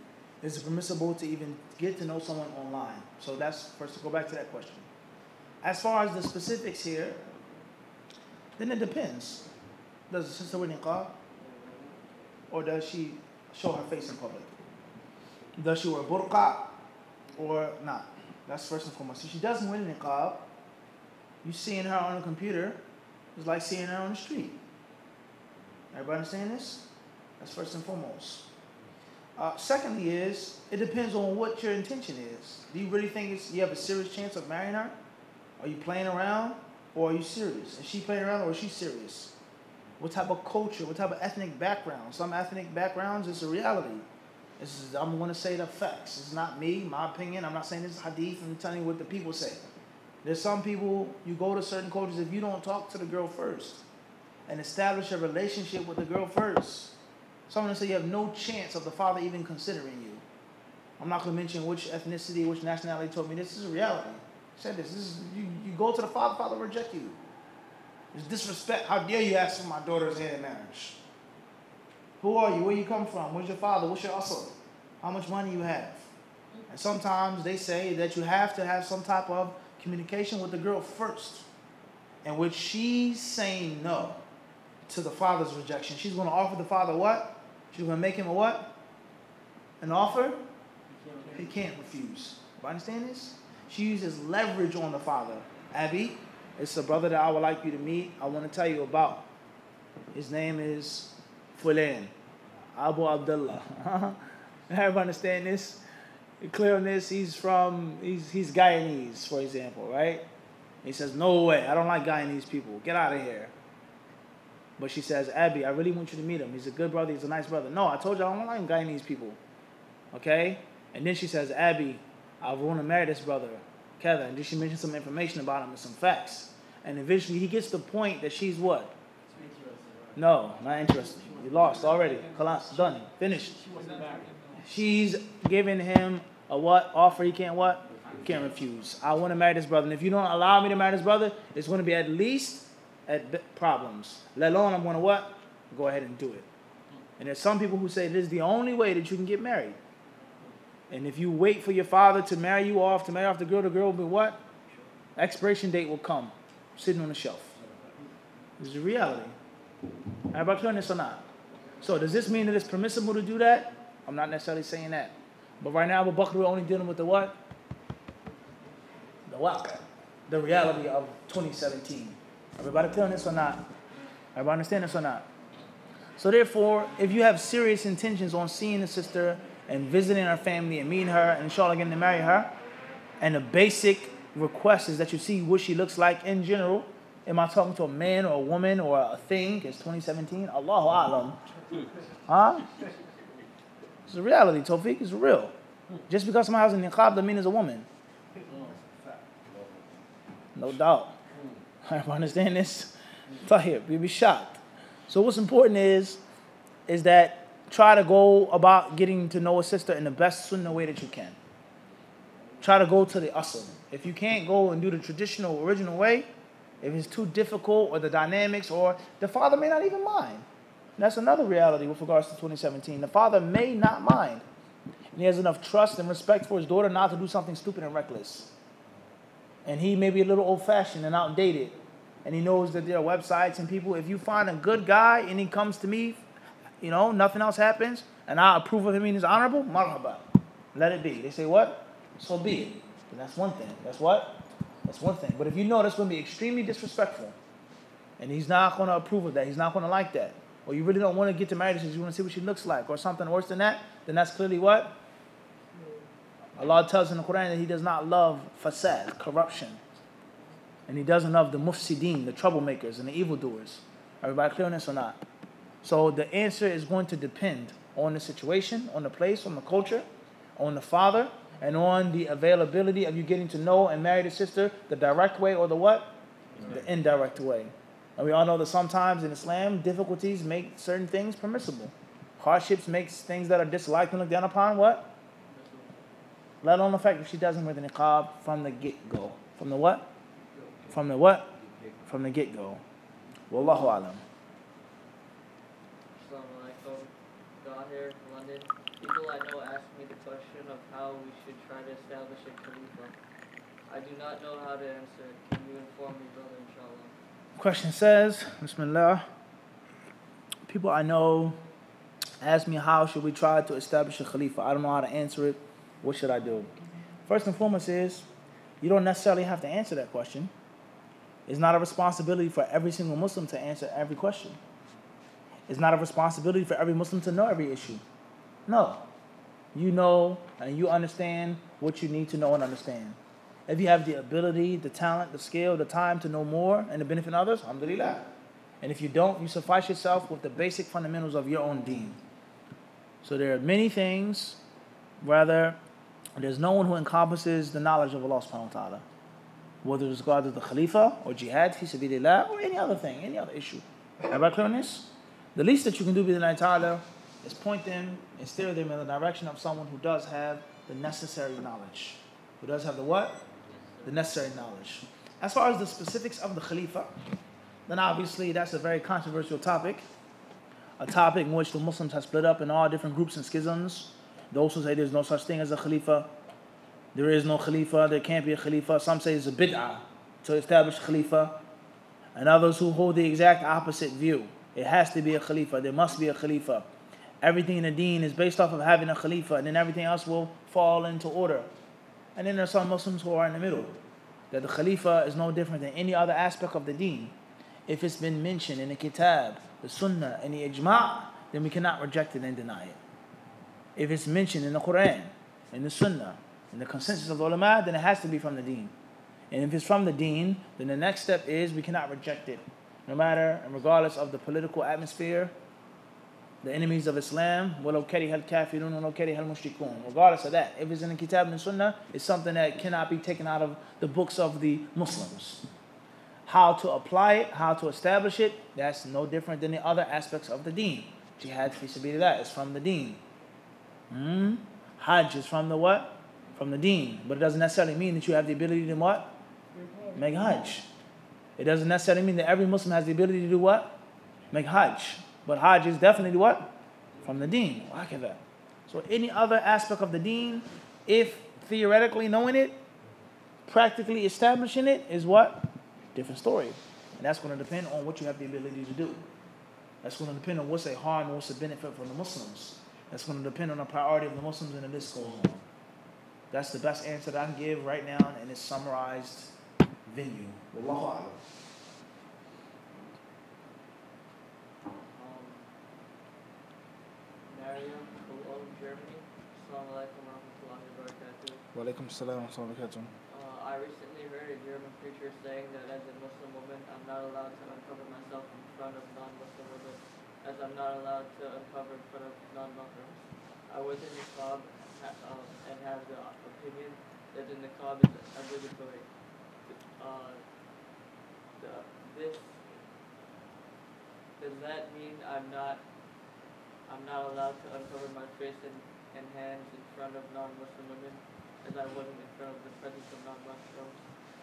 Is it permissible to even get to know someone online? So that's first to go back to that question. As far as the specifics here, then it depends. Does the sister wear niqab? Or does she show her face in public? Does she wear burqa or not? That's first and foremost. If she doesn't wear niqab, you seeing her on a computer is like seeing her on the street. Everybody understand this? That's first and foremost. Secondly is, it depends on what your intention is. Do you really think you have a serious chance of marrying her? Are you playing around, or are you serious? Is she playing around, or is she serious? What type of culture, what type of ethnic background? Some ethnic backgrounds, it's a reality. I'm going to say the facts. It's not me, my opinion. I'm not saying this is hadith. I'm telling you what the people say. There's some people, you go to certain cultures, if you don't talk to the girl first and establish a relationship with the girl first, someone will say you have no chance of the father even considering you. I'm not going to mention which ethnicity, which nationality told me this. This is a reality. I said this. You go to the father will reject you. It's disrespect. How dare you ask for my daughter's hand in marriage? Who are you? Where you come from? Where's your father? What's your asl? How much money you have? And sometimes they say that you have to have some type of communication with the girl first, in which she's saying no to the father's rejection. She's going to offer the father what? She's going to make him a what? An offer? He can't refuse. You understand this? She uses leverage on the father. Abby, it's a brother that I would like you to meet. I want to tell you about. His name is Fulan, Abu Abdullah. Everybody understand this? Clear on this? He's Guyanese, for example, right? He says, no way, I don't like Guyanese people. Get out of here. But she says, Abby, I really want you to meet him. He's a good brother. He's a nice brother. No, I told you I don't like Guyanese people. Okay? And then she says, Abby, I want to marry this brother, Kevin. And then she mentions some information about him and some facts. And eventually he gets to the point that she's what? No, not interested. You lost already. Khalas, done. Finished. She's giving him a what? Offer he can't what? Can't refuse. I want to marry this brother. And if you don't allow me to marry this brother, it's going to be at least problems. Let alone I'm going to what? Go ahead and do it. And there's some people who say this is the only way that you can get married. And if you wait for your father to marry you off, to marry off the girl will be what? Expiration date will come, sitting on the shelf. This is the reality. Everybody clear on this or not? So does this mean that it's permissible to do that? I'm not necessarily saying that. But right now, Abu Bakr, we're only dealing with the what? The what? The reality of 2017. Everybody clear on this or not? Everybody understand this or not? So therefore, if you have serious intentions on seeing the sister and visiting her family and meeting her and inshallah getting to marry her, and the basic request is that you see what she looks like in general. Am I talking to a man or a woman or a thing? It's 2017. Allahu A'lam. Huh? It's a reality, Tawfiq. It's real. Just because somebody has a niqab doesn't mean it's a woman. No doubt. Everybody understand this? Tahir, you'll be shocked. So what's important is that try to go about getting to know a sister in the best sunnah way that you can. Try to go to the asl. If you can't go and do the traditional, original way, if it's too difficult or the dynamics, or the father may not even mind. That's another reality with regards to 2017. The father may not mind. And he has enough trust and respect for his daughter not to do something stupid and reckless. And he may be a little old-fashioned and outdated. And he knows that there are websites and people. If you find a good guy and he comes to me, nothing else happens, and I approve of him and he's honorable, marhaba. Let it be. They say what? So be it. And that's one thing. That's what? That's one thing. But if you know that's going to be extremely disrespectful, and he's not going to approve of that, he's not going to like that, or you really don't want to get to married, because you want to see what she looks like, or something worse than that, then that's clearly what? Allah tells in the Quran that He does not love fasad, corruption. And He doesn't love the mufsideen, the troublemakers and the evildoers. Everybody clear on this or not? So the answer is going to depend on the situation, on the place, on the culture, on the father, and on the availability of you getting to know and marry the sister the direct way or the what? The indirect way. And we all know that sometimes in Islam, difficulties make certain things permissible. Hardships makes things that are disliked and looked down upon what? Let alone the fact that she doesn't wear the niqab from the get-go. From the what? From the what? From the get-go. Wallahu alam. Assalamu alaikum. Dahir, London. People I know ask me the question of how we should try to establish a khalifa. I do not know how to answer it. Can you inform me, brother, inshallah? Question says, Bismillah. People I know ask me how should we try to establish a khalifa. I don't know how to answer it. What should I do? First and foremost is, you don't necessarily have to answer that question. It's not a responsibility for every single Muslim to answer every question. It's not a responsibility for every Muslim to know every issue. No. You know and you understand what you need to know and understand. If you have the ability, the talent, the skill, the time to know more and to benefit others, alhamdulillah. And if you don't, you suffice yourself with the basic fundamentals of your own deen. So there are many things, rather, there's no one who encompasses the knowledge of Allah subhanahu wa ta'ala. Whether it's regarding the Khalifa or jihad, fi sabilillah, or any other thing, any other issue. Everybody clear on this? The least that you can do with Allah ta'ala is point them and steer them in the direction of someone who does have the necessary knowledge. Who does have the what? The necessary knowledge. As far as the specifics of the Khalifa, then obviously that's a very controversial topic. A topic in which the Muslims have split up in all different groups and schisms. Those who say there's no such thing as a Khalifa. There is no Khalifa, there can't be a Khalifa. Some say it's a bid'ah to establish Khalifa. And others who hold the exact opposite view. It has to be a Khalifa, there must be a Khalifa. Everything in the deen is based off of having a Khalifa, and then everything else will fall into order. And then there are some Muslims who are in the middle. That the Khalifa is no different than any other aspect of the deen. If it's been mentioned in the Kitab, the Sunnah, and the Ijma', then we cannot reject it and deny it. If it's mentioned in the Quran, in the Sunnah, in the consensus of the ulama, then it has to be from the deen. And if it's from the deen, then the next step is we cannot reject it. No matter and regardless of the political atmosphere, the enemies of Islam, وَلَوْ كَرِهَ الْكَافِرُونَ وَلَوْ كَرِهَ الْمُشْرِكُونَ. Regardless of that, if it's in the Kitab and the Sunnah, it's something that cannot be taken out of the books of the Muslims. How to apply it, how to establish it, that's no different than the other aspects of the deen. Jihad fi sabilillah is from the deen. Hajj is from the what? From the deen. But it doesn't necessarily mean that you have the ability to what? Make Hajj. It doesn't necessarily mean that every Muslim has the ability to do what? Make Hajj. But Hajj is definitely what? From the deen. So any other aspect of the deen, if theoretically knowing it, practically establishing it is what? Different story. And that's going to depend on what you have the ability to do. That's going to depend on what's a harm and what's a benefit for the Muslims. That's going to depend on the priority of the Muslims and the list goes on. That's the best answer that I can give right now in this summarized venue. Wallahu a'lam. Mariam, Cologne, Germany. Assalamu alaikum wa rahmatullahi wa barakatuh. Wa alaikum assalam wa rahmatullahi wa barakatuh. I recently heard a German preacher saying that as a Muslim woman, I'm not allowed to uncover myself in front of non-Muslim women, as I'm not allowed to uncover in front of non-Muslims. I was in niqab and have the opinion that the niqab is obligatory. Does that mean I'm not allowed to uncover my face and hands in front of non-Muslim women, as I wasn't in front of the presence of non-Muslims?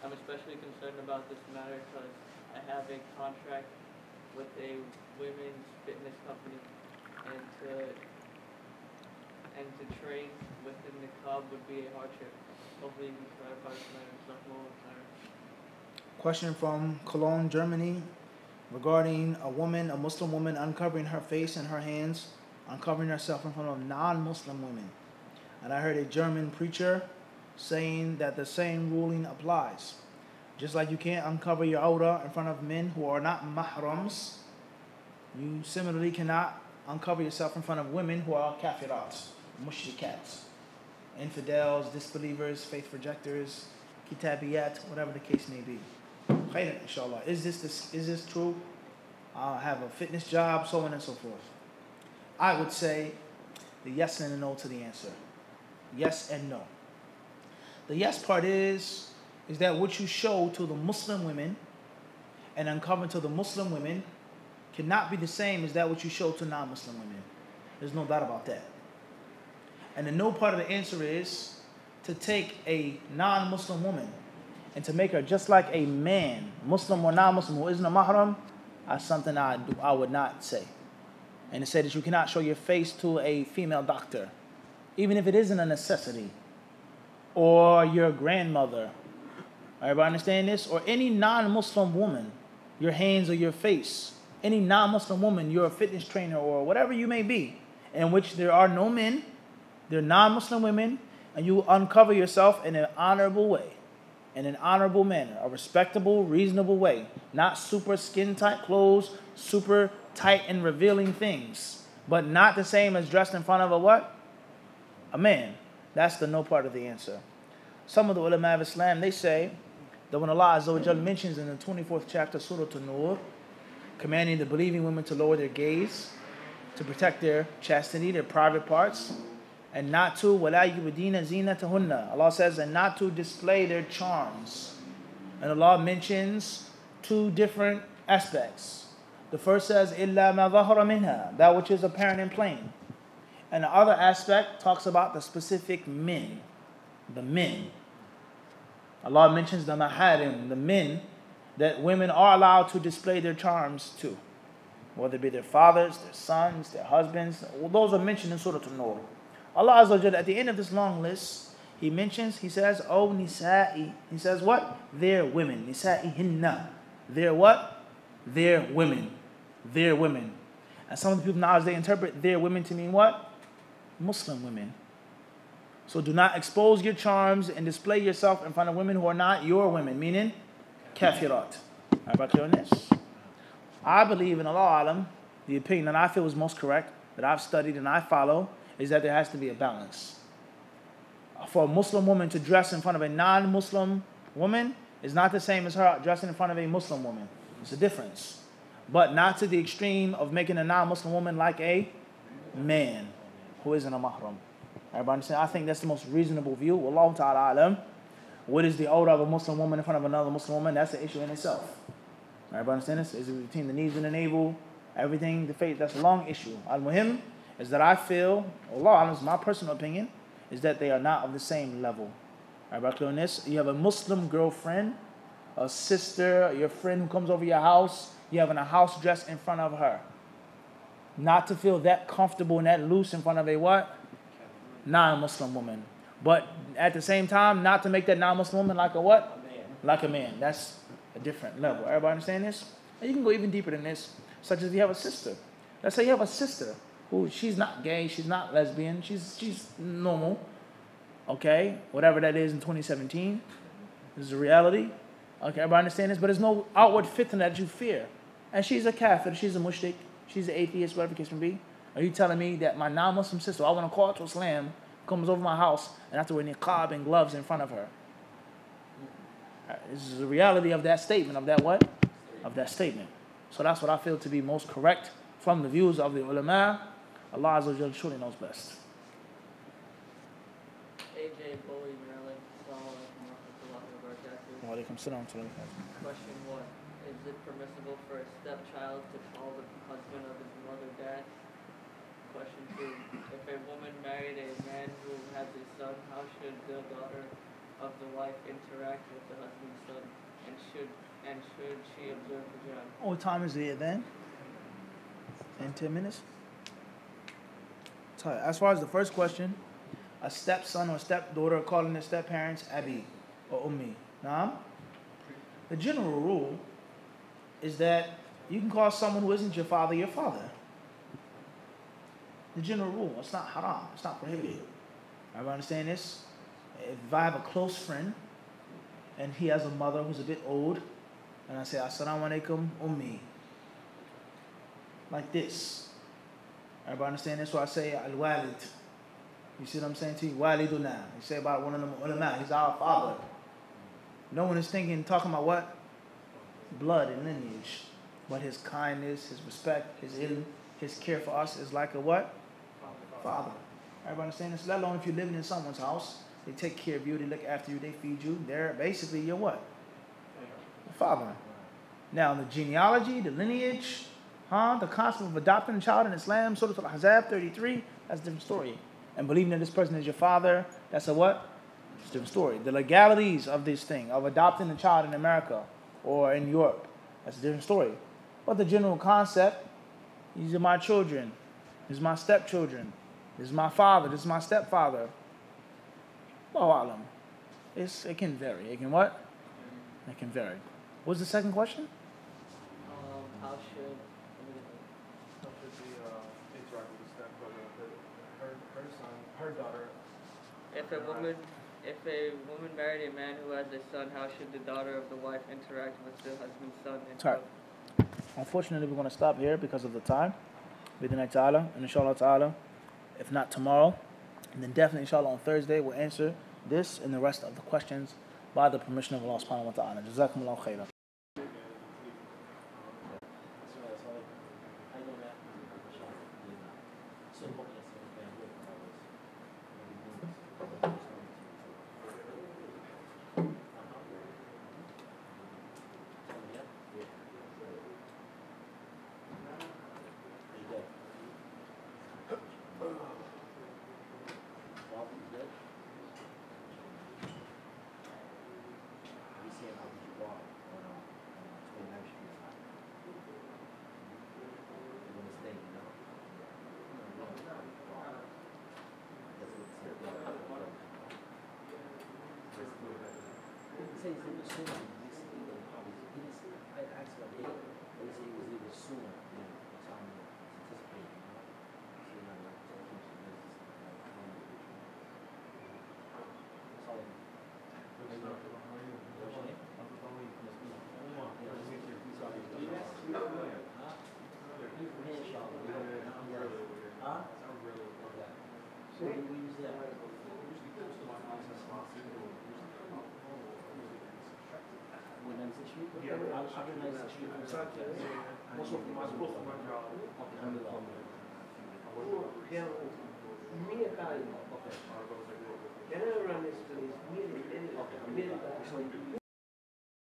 I'm especially concerned about this matter because I have a contract with a women's fitness company, and to train within the club would be a hardship. Hopefully you can clarify this matter. Question from Cologne, Germany. regarding a woman, a Muslim woman, uncovering her face and her hands, uncovering herself in front of non-Muslim women. And I heard a German preacher saying that the same ruling applies. Just like you can't uncover your awrah in front of men who are not mahrams, you similarly cannot uncover yourself in front of women who are kafirat, mushrikats, infidels, disbelievers, faith rejectors, kitabiyat, whatever the case may be. Khairan, inshallah. Is this true? I have a fitness job, so on and so forth. I would say the yes and the no to the answer. Yes and no. The yes part is that what you show to the Muslim women and uncover to the Muslim women cannot be the same as that what you show to non-Muslim women. There's no doubt about that. And the no part of the answer is to take a non-Muslim woman and to make her just like a man, Muslim or non-Muslim, who isn't a mahram, that's something I would not say. And to say that you cannot show your face to a female doctor, even if it isn't a necessity, or your grandmother. Everybody understand this? Or any non-Muslim woman, your hands or your face. Any non-Muslim woman, you're a fitness trainer or whatever you may be, in which there are no men, they're non-Muslim women, and you uncover yourself in an honorable way, in an honorable manner, a respectable, reasonable way. Not super skin-tight clothes, super tight and revealing things, but not the same as dressed in front of a what? A man. That's the no part of the answer. Some of the ulama of Islam, they say that when Allah Azza wa Jal mentions in the 24th chapter, Surah An-Nur, commanding the believing women to lower their gaze, to protect their chastity, their private parts, and not to, وَلَا يُبْدِينَ زِينَتَهُنَّ. Allah says, and not to display their charms. And Allah mentions two different aspects. The first says, إِلَّا مَا ظَهَرَ مِنْهَا, that which is apparent and plain. And the other aspect talks about the specific men, the men. Allah mentions the maharim, the men that women are allowed to display their charms to, whether it be their fathers, their sons, their husbands. Well, those are mentioned in Surah An-Nur. Allah Azza wa Jalla, at the end of this long list, He mentions, He says, "O nisa'i." He says what? They're women. Nisa'ihinna. They're what? They're women. They're women. And some of the people nowadays, they interpret their women to mean what? Muslim women. So do not expose your charms and display yourself in front of women who are not your women, meaning kafirat. Everybody clear on this? I believe in Allah Alam, the opinion that I feel is most correct, that I've studied and I follow, is that there has to be a balance. For a Muslim woman to dress in front of a non-Muslim woman is not the same as her dressing in front of a Muslim woman. It's a difference. But not to the extreme of making a non-Muslim woman like a man who isn't a mahram. Everybody understand? I think that's the most reasonable view. Wallahu ta'ala alam. What is the awrah of a Muslim woman in front of another Muslim woman? That's an issue in itself. Everybody understand this? Is it between the knees and the navel? Everything, the faith, that's a long issue. Al-Muhim is that I feel, Allah alam, is my personal opinion, is that they are not of the same level. Everybody clear on this? You have a Muslim girlfriend, a sister, your friend who comes over your house, you having a house dress in front of her. Not to feel that comfortable and that loose in front of a what? Non-Muslim woman. But at the same time, not to make that non-Muslim woman like a what? A man. Like a man. That's a different level. Everybody understand this? And you can go even deeper than this, such as you have a sister. Let's say you have a sister who, she's not gay, she's not lesbian, she's normal. Okay? Whatever that is in 2017. This is a reality. Okay, everybody understand this? But there's no outward fitna that you fear. And she's a kafir, she's a mushrik, she's an atheist, whatever the case may be. Are you telling me that my non-Muslim sister, I want to call her to Islam, comes over my house and I have to wear niqab and gloves in front of her? This is the reality of that statement, of that what? Of that statement. So that's what I feel to be most correct from the views of the ulama. Allah Azza wa Jalla surely knows best. AJ Bully, Maryland. Assalamu alaikum wa rahmatullahi wa barakatuh. Wa alaikum salam. Question 1. Is it permissible for a stepchild to call the husband of his mother dad? Question 2. If a woman married a man who has a son, how should the daughter of the wife interact with the husband's son? And should she observe the hijab? What time is it then? In 10 minutes? So as far as the first question, a stepson or stepdaughter calling their stepparents Abi or Ummi. Now, the general rule is that you can call someone who isn't your father. The general rule. It's not haram. It's not prohibited. Everybody understand this? If I have a close friend and he has a mother who's a bit old, and I say, Assalamu alaikum ummi. Like this. Everybody understand this? So I say, al-walid. You see what I'm saying to you? Waliduna. You say about one of them ulama. He's our father. No one is talking about what? Blood and lineage. But his kindness, his respect, his ilm, his care for us is like a what? Father. Everybody understand this? Let alone if you're living in someone's house, they take care of you, they look after you, they feed you. They're basically your what? Your father. Now the genealogy, the lineage, the concept of adopting a child in Islam, Surah Al-Ahzab 33, that's a different story. And believing that this person is your father, that's a what? It's a different story. The legalities of this thing, of adopting a child in America or in Europe, that's a different story. But the general concept, these are my children, these are my stepchildren, this is my father, this is my stepfather. Allahu A'lam. It can vary. It can what? It can vary. What's the second question? How should the interact with the stepbrother, her daughter? if a woman married a man who has a son, how should the daughter of the wife interact with the husband's son? Sorry. Unfortunately, we're going to stop here because of the time. Bidnai ta'ala, and inshallah ta'ala, if not tomorrow, and then definitely inshallah on Thursday, we'll answer this and the rest of the questions by the permission of Allah subhanahu wa ta'ala. Jazakumullahu khairan. I asked what day. They say it was either sooner, so I'm anticipating, General run is